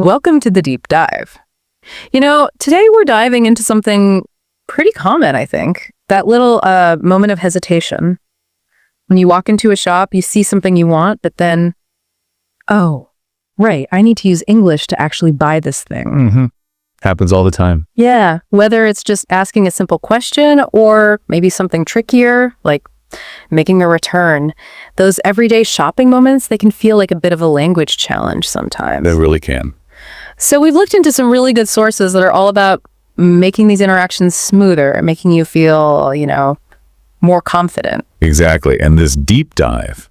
Welcome to the deep dive. Today we're diving into something pretty common, I think. That little moment of hesitation. When you walk into a shop, you see something you want, but then, oh, right, I need to use English to actually buy this thing. Mm-hmm. Happens all the time. Yeah, whether it's just asking a simple question or maybe something trickier, like making a return. Those everyday shopping moments, they can feel like a bit of a language challenge sometimes. They really can. So we've looked into some really good sources that are all about making these interactions smoother, making you feel, more confident. Exactly. And this deep dive,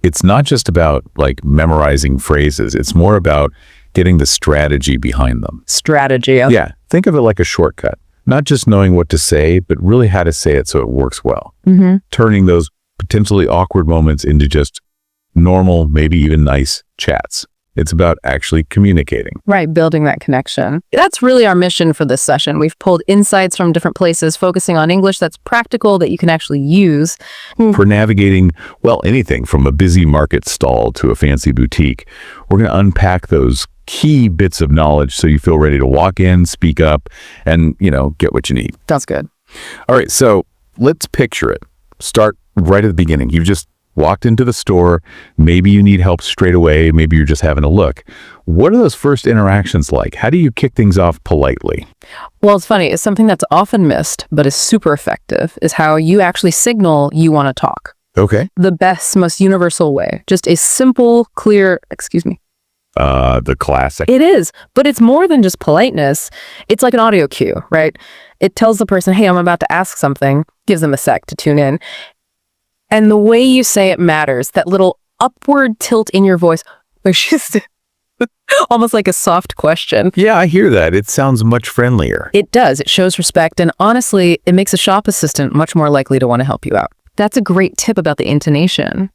it's not just about like memorizing phrases. It's more about getting the strategy behind them. Strategy. Okay. Yeah. Think of it like a shortcut. Not just knowing what to say, but really how to say it so it works well. Mm-hmm. Turning those potentially awkward moments into just normal, maybe even nice chats. It's about actually communicating. Right, building that connection. That's really our mission for this session. We've pulled insights from different places, focusing on English that's practical, that you can actually use. For navigating, anything from a busy market stall to a fancy boutique, we're going to unpack those key bits of knowledge so you feel ready to walk in, speak up, and, get what you need. Sounds good. All right, so let's picture it. Start right at the beginning. You've just walked into the store. Maybe you need help straight away. Maybe you're just having a look. What are those first interactions like? How do you kick things off politely? Well, it's funny. It's something that's often missed, but is super effective, is how you actually signal you want to talk. Okay. The best, most universal way. Just a simple, clear, excuse me. The classic. It is, but it's more than just politeness. It's like an audio cue, right? It tells the person, hey, I'm about to ask something, gives them a sec to tune in. And the way you say it matters, that little upward tilt in your voice, which is almost like a soft question. Yeah, I hear that. It sounds much friendlier. It does. It shows respect. And honestly, it makes a shop assistant much more likely to want to help you out. That's a great tip about the intonation.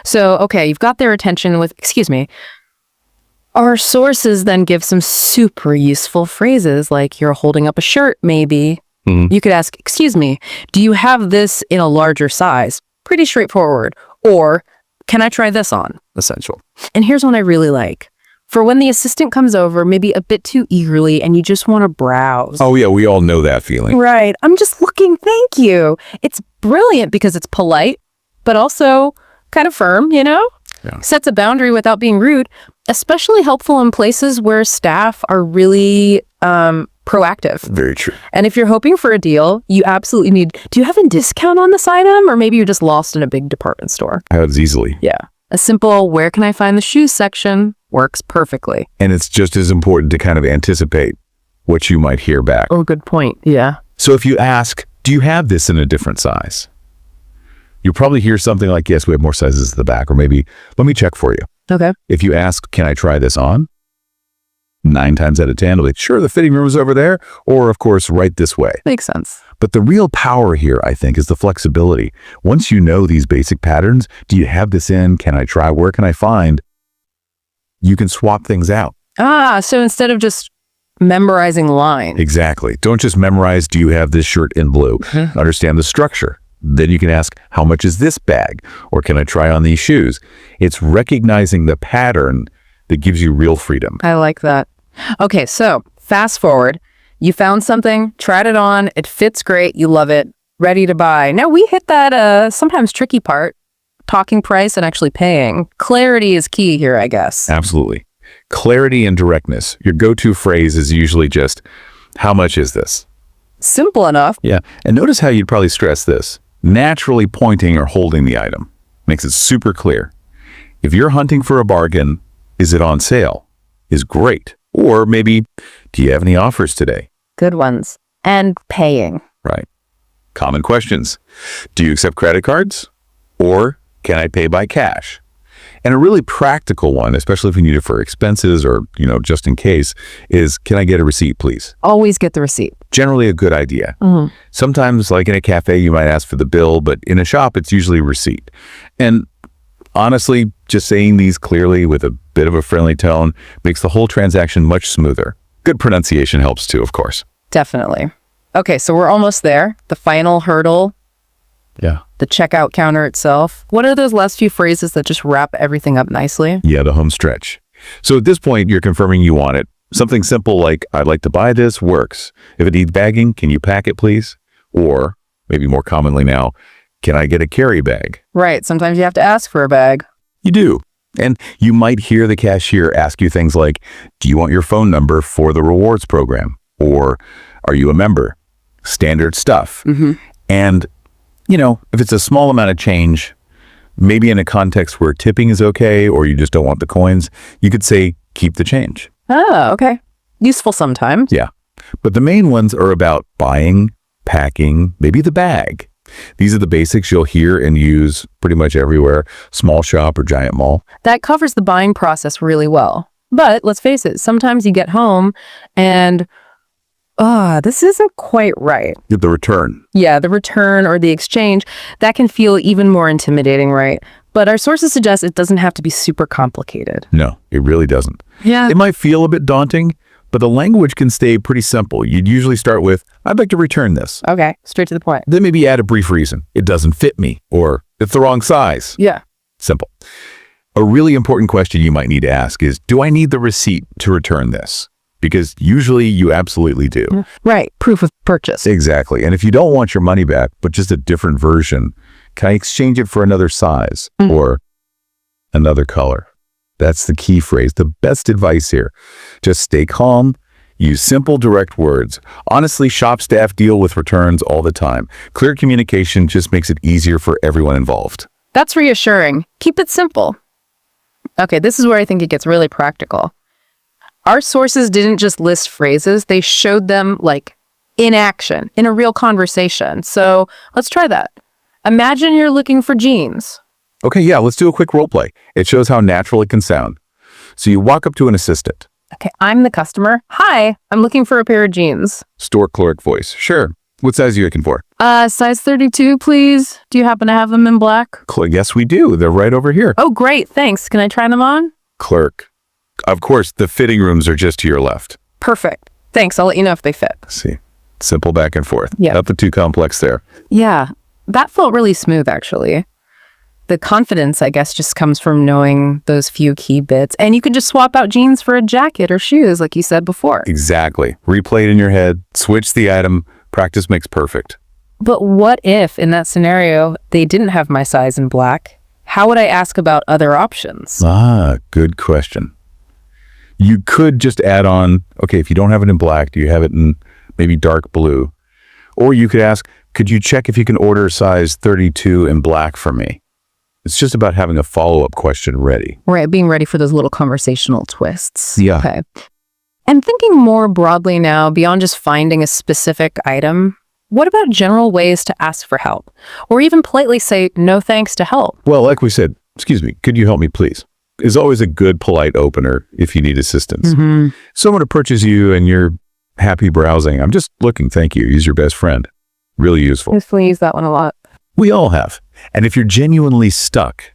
So, okay, you've got their attention with, excuse me. Our sources then give some super useful phrases like you're holding up a shirt, maybe. Mm-hmm. You could ask, excuse me, do you have this in a larger size? Pretty straightforward. Or, can I try this on? Essential. And here's one I really like. For when the assistant comes over, maybe a bit too eagerly, and you just want to browse. Oh, yeah, we all know that feeling. Right. I'm just looking, thank you. It's brilliant because it's polite, but also kind of firm, Yeah. Sets a boundary without being rude, especially helpful in places where staff are really proactive. Very true. And if you're hoping for a deal, you absolutely need, do you have a discount on this item? Or maybe you're just lost in a big department store. Happens easily. Yeah. A simple, where can I find the shoes section works perfectly. And it's just as important to kind of anticipate what you might hear back. Oh, good point. Yeah. So if you ask, do you have this in a different size? You'll probably hear something like, yes, we have more sizes at the back, or maybe, let me check for you. Okay. If you ask, can I try this on? 9 times out of 10, it'll be, sure, the fitting room is over there, or of course, right this way. Makes sense. But the real power here, I think, is the flexibility. Once you know these basic patterns, do you have this in? Can I try? Where can I find? You can swap things out. So instead of just memorizing lines. Exactly. Don't just memorize, do you have this shirt in blue? Mm-hmm. Understand the structure. Then you can ask, how much is this bag? Or can I try on these shoes? It's recognizing the pattern that gives you real freedom. I like that. Okay, so fast forward. You found something, tried it on, it fits great, you love it, ready to buy. Now we hit that sometimes tricky part, talking price and actually paying. Clarity is key here, I guess. Absolutely. Clarity and directness. Your go-to phrase is usually just, how much is this? Simple enough. Yeah, and notice how you'd probably stress this. Naturally pointing or holding the item makes it super clear. If you're hunting for a bargain, is it on sale? Is great. Or maybe, do you have any offers today? Good ones. And paying. Right. Common questions. Do you accept credit cards? Or can I pay by cash? And a really practical one, especially if you need it for expenses or, just in case, is, can I get a receipt, please? Always get the receipt. Generally a good idea. Mm-hmm. Sometimes, like in a cafe, you might ask for the bill, but in a shop, it's usually a receipt. And honestly, just saying these clearly with a bit of a friendly tone makes the whole transaction much smoother. Good pronunciation helps too, of course. Definitely. Okay, so we're almost there. The final hurdle. Yeah. The checkout counter itself. What are those last few phrases that just wrap everything up nicely? Yeah, the home stretch. So at this point, you're confirming you want it. Something simple like, I'd like to buy this works. If it needs bagging, can you pack it, please? Or, maybe more commonly now, can I get a carry bag? Right. Sometimes you have to ask for a bag. You do. And you might hear the cashier ask you things like, do you want your phone number for the rewards program? Or, are you a member? Standard stuff. And, if it's a small amount of change, maybe in a context where tipping is okay, or you just don't want the coins, you could say, keep the change. Oh, okay. Useful sometimes. Yeah. But the main ones are about buying, packing, maybe the bag. These are the basics you'll hear and use pretty much everywhere, small shop or giant mall. That covers the buying process really well. But let's face it, sometimes you get home and, this isn't quite right. The return. Yeah, the return or the exchange, that can feel even more intimidating, right? But our sources suggest it doesn't have to be super complicated. No, it really doesn't. Yeah. It might feel a bit daunting, but the language can stay pretty simple. You'd usually start with, I'd like to return this. Okay, straight to the point. Then maybe add a brief reason. It doesn't fit me, or it's the wrong size. Yeah. Simple. A really important question you might need to ask is, do I need the receipt to return this? Because usually you absolutely do. Right, proof of purchase. Exactly. And if you don't want your money back, but just a different version, can I exchange it for another size or another color? That's the key phrase. The best advice here. Just stay calm. Use simple, direct words. Honestly, shop staff deal with returns all the time. Clear communication just makes it easier for everyone involved. That's reassuring. Keep it simple. Okay, this is where I think it gets really practical. Our sources didn't just list phrases, they showed them in action, in a real conversation. So let's try that. Imagine you're looking for jeans. Okay, yeah, let's do a quick role play. It shows how natural it can sound. So you walk up to an assistant. Okay, I'm the customer. Hi, I'm looking for a pair of jeans. Store clerk voice. Sure. What size are you looking for? Size 32, please. Do you happen to have them in black? Yes, we do. They're right over here. Oh, great. Thanks. Can I try them on? Clerk. Of course, the fitting rooms are just to your left. Perfect. Thanks. I'll let you know if they fit. See, simple back and forth. Yeah. Nothing too complex there. Yeah, that felt really smooth, actually. The confidence, I guess, just comes from knowing those few key bits. And you can just swap out jeans for a jacket or shoes, like you said before. Exactly. Replay it in your head, switch the item, practice makes perfect. But what if, in that scenario, they didn't have my size in black? How would I ask about other options? Good question. You could just add on, okay, if you don't have it in black, do you have it in maybe dark blue? Or you could ask, could you check if you can order size 32 in black for me? It's just about having a follow-up question ready. Right, being ready for those little conversational twists. Yeah. Okay. And thinking more broadly now, beyond just finding a specific item, what about general ways to ask for help? Or even politely say, no thanks to help? Well, like we said, excuse me, could you help me, please? Is always a good, polite opener if you need assistance. Someone approaches you and you're happy browsing. I'm just looking, thank you. Use your best friend. Really useful. We use that one a lot. We all have. And if you're genuinely stuck,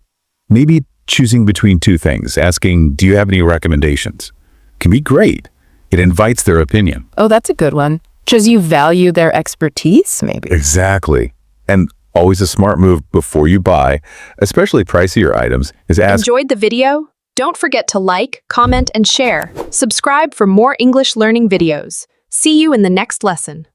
maybe choosing between two things, asking, do you have any recommendations, can be great. It invites their opinion. Oh, that's a good one. Shows you value their expertise, maybe. Exactly. And always a smart move before you buy, especially pricier items, is ask. Enjoyed the video? Don't forget to like, comment, and share. Subscribe for more English learning videos. See you in the next lesson.